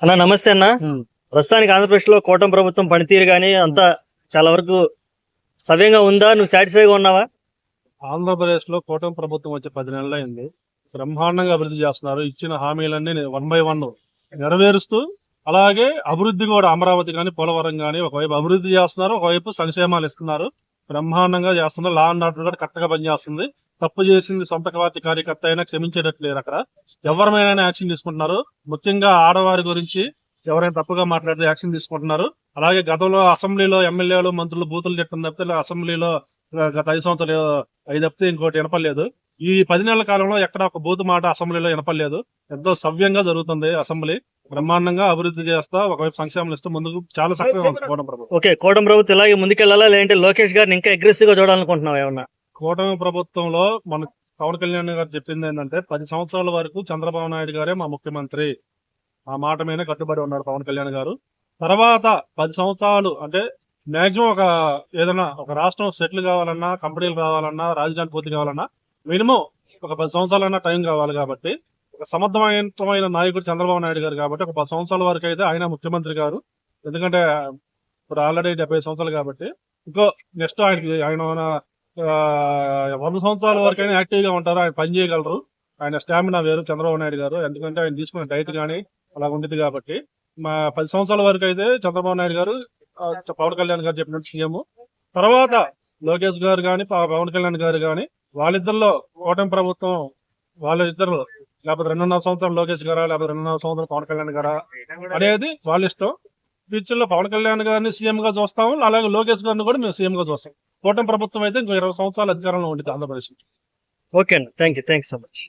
అన్న నమస్తే అన్న. ప్రస్తుతానికి ఆంధ్రప్రదేశ్ లో కూటమి ప్రభుత్వం పనితీరు గానీ అంతా చాలా వరకు సవ్యంగా ఉందా? నువ్వు సాటిస్ఫైగా ఉన్నావా? ఆంధ్రప్రదేశ్ లో కూటమి ప్రభుత్వం వచ్చి 10 నెలలైంది. బ్రహ్మాండంగా అభివృద్ధి చేస్తున్నారు. ఇచ్చిన హామీలన్నీ 1 by 1 నెరవేరుస్తూ, అలాగే అభివృద్ధి కూడా అమరావతి కానీ పోలవరం కానీ ఒకవైపు అభివృద్ధి చేస్తున్నారు, ఒకవైపు సంక్షేమాలు ఇస్తున్నారు. బ్రహ్మాండంగా చేస్తున్నారు. లా అండ్ ఆర్డర్ కూడా కరెక్ట్గా పనిచేస్తుంది. తప్పు చేసింది సొంత పార్టీ కార్యకర్త అయినా క్షమించేటట్టు లేరు. అక్కడ ఎవరిమైనా యాక్షన్ తీసుకుంటున్నారు. ముఖ్యంగా ఆడవారి గురించి ఎవరైనా తప్పుగా మాట్లాడితే యాక్షన్ తీసుకుంటున్నారు. అలాగే గతంలో అసెంబ్లీలో ఎమ్మెల్యేలు మంత్రులు బూతులు చెప్పిన తప్పితే అసెంబ్లీలో గత 5 సంవత్సరాలు అవి తప్పితే ఇంకోటి వినపలేదు. ఈ 10 నెలల కాలంలో ఎక్కడ ఒక బూతు మాట అసెంబ్లీలో వినపలేదు. ఎంతో సవ్యంగా జరుగుతుంది అసెంబ్లీ. బ్రహ్మాండంగా అభివృద్ధి చేస్తా, ఒకవైపు సంక్షేమం ఇస్తూ ముందుకు చాలా చక్కగా ఉంది కూటమి ప్రభుత్వం. ఓకే, కూటమి ప్రభుత్వం ఇలాగే ముందుకెళ్లాలా, లేదంటే లోకేష్ గారిని ఇంకా అగ్రెసివ్ గా చూడాలనుకుంటున్నావా ఏమన్నా? కూటమి ప్రభుత్వంలో మన పవన్ కళ్యాణ్ గారు చెప్పింది ఏంటంటే 10 సంవత్సరాల వరకు చంద్రబాబు నాయుడు గారే మా ముఖ్యమంత్రి. ఆ మాట మీద కట్టుబడి ఉన్నారు పవన్ కళ్యాణ్ గారు. తర్వాత 10 సంవత్సరాలు అంటే మాక్సిమం ఏదైనా ఒక రాష్ట్రం సెటిల్ కావాలన్నా, కంపెనీలు కావాలన్నా, రాజధాని పూర్తి కావాలన్నా మినిమం ఒక 10 సంవత్సరాలన్నా టైం కావాలి. కాబట్టి ఒక సమర్థవంతమైన నాయకుడు చంద్రబాబు నాయుడు గారు కాబట్టి ఒక 10 సంవత్సరాల వరకు అయితే ఆయన ముఖ్యమంత్రి గారు. ఎందుకంటే ఇప్పుడు ఆల్రెడీ 70 సంవత్సరాలు కాబట్టి ఇంకో నెక్స్ట్ ఆయన 100 సంవత్సరాల వరకు అయినా యాక్టివ్ గా ఉంటారు. ఆయన పని చేయగలరు. ఆయన స్టామినా వేరు చంద్రబాబు నాయుడు గారు. ఎందుకంటే ఆయన తీసుకునే డైట్ కానీ అలా ఉండేది. కాబట్టి మా 10 సంవత్సరాల వరకు అయితే చంద్రబాబు నాయుడు గారు, పవన్ కళ్యాణ్ గారు చెప్పినట్టు సీఎం. తర్వాత లోకేష్ గారు కానీ పవన్ కళ్యాణ్ గారు కానీ వాళ్ళిద్దరిలో కూటమి ప్రభుత్వం వాళ్ళిద్దరు, లేకపోతే 2.5 సంవత్సరాలు లోకేష్ గారా, లేకపోతే 2.5 సంవత్సరాలు పవన్ కళ్యాణ్ గారా అనేది వాళ్ళ ఇష్టం. ఫ్యూచర్ లో పవన్ కళ్యాణ్ గారిని సీఎం గా చూస్తాము, అలాగే లోకేష్ గారిని కూడా మేము సీఎం గా చూస్తాం. కూటమి ప్రభుత్వం అయితే ఇంకో 20 సంవత్సరాలు అధికారంలో ఉంటుంది ఆంధ్రప్రదేశ్. ఓకే అన్న, థ్యాంక్ యూ సో మచ్.